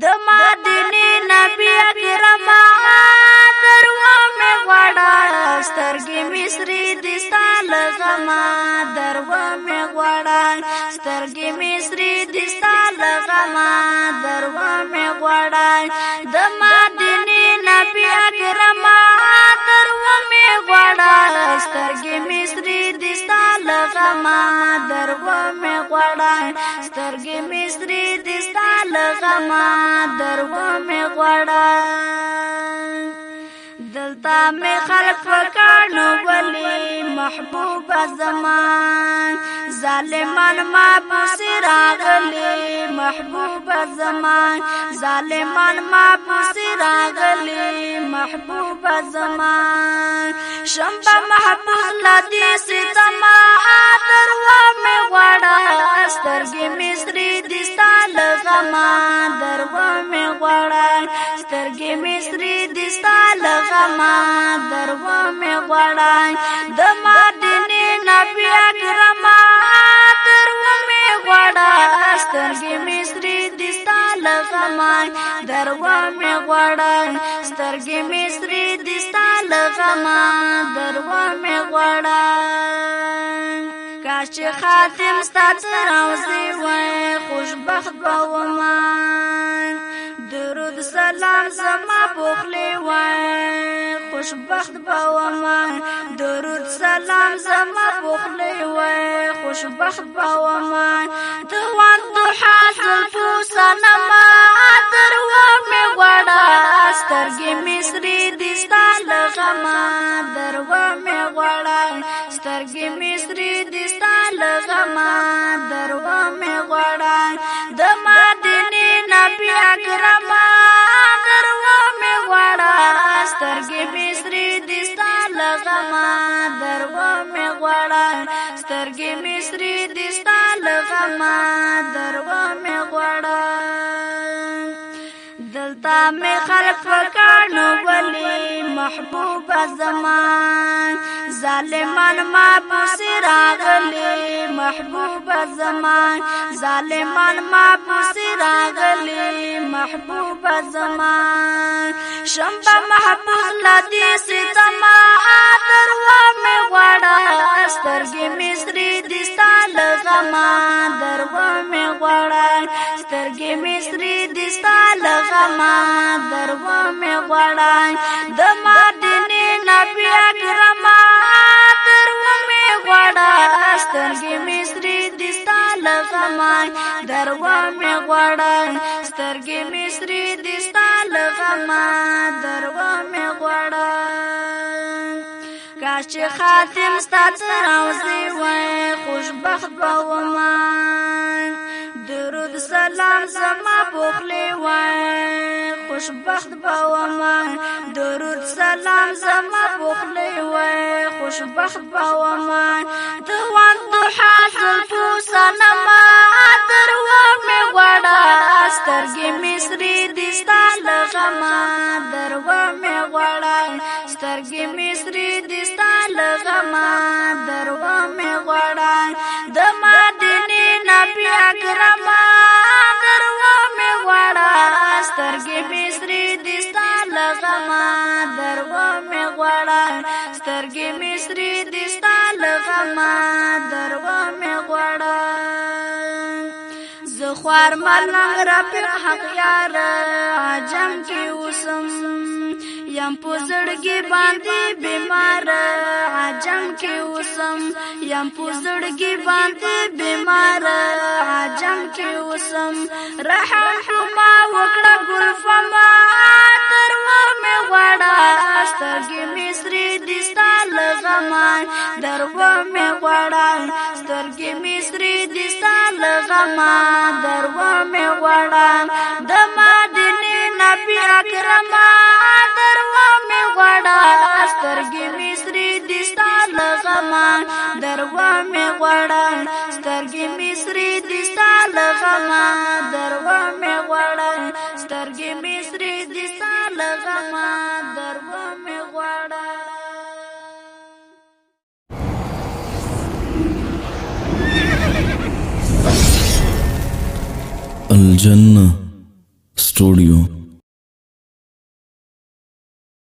د مدینه نبی اکرم دروا می غواړه سترګې مصری د ستال غما دروا می غواړه سترګې مصری د ستال غما دروا می غواړه د مدینه نبی اکرم دروا می غواړه سترګې مصری د ستال غما دروا می غواړه سترګې مصری د ستال غما دروا می غواړه دلتا می خلق پکانو ولی محبوب زمان ظالمان ما پوسی راغلی محبوب زمان ظالمان ما پوسی راغلی محبوب زمان شمبا محبوب لدی ستما دروا می غواړه سترګې مصری د ستال غما دروا می غواړه سترګې مصری د ستال غما دروا می غواړه د مدینه نبی اکرم دروا می غواړه سترګې مصری د ستال غما دروا می غواړه سترګې مصری د ستال غما دروا می غواړه کاش خاتم ستات روزي وای خوشبخت بومان درود سلام زما بوخلی وای خوشبخت بومان درود سلام زما بوخلی وای خوشبخت بومان دوان دوحا زلفو سنما دروا می غواړه سترګې مصری د ستال غما دروا می غواړه سترګې مصری د ستال غما دروا می غواړه د مدینه نبی اکرم دروا می غواړه سترګې مصری د ستال غما دروا می غواړه سترګې مصری د ستال غما دروا می غواړه دلتا می خلق پکانو ولی محبوب زمان ظالمان ما پوسی راغلی محبوب زمان ظالمان ما پوسی راغلی محبوب زمان شمبا محبوب لدی ستما دروا می غواړه سترګې مصری د ستال غما دروا می غواړه سترګې مصری د ستال غما دروا می غواړه د مدینه نبی اکرم دروا می غواړه سترګې مصری د ستال غما دروا می غواړه سترګې مصری د ستال غما دروا می غواړه کاش خاتم ستات روزي وای خوشبخت بومان درود سلام زما بوخلی وای خوشبخت بومان درود سلام زما بوخلی وای خوشبخت بومان دوان دوحا زلفو سنما دروا می غواړه سترګې مصری د ستال غما دروا می غواړه سترګې مصری د ستال غما دروا می غواړه د مدینه نبی اکرم دروا می غواړه سترګې مصری د ستال غما دروا می غواړه سترګې مصری د ستال غما دروا می غواړه زخوار ملنګ رفیق حق یار عجم کې اوسم یم پوزړګي باندې بیمار عجم کې اوسم یم پوزړګي باندې بیمار عجم کې اوسم رحم ما وکړه ګلفما دروا می غواړه سترګې مصری د ستال غما دروا می غواړه سترګې مصری د ستال غما دروا می غواړه د مدینه نبی اکرم دروا می غواړه سترګې مصری د ستال غما دروا می غواړه سترګې مصری د ستال غما دروا می غواړه سترګې مصری د ستال غما دروا می غواړه الجنة Studio.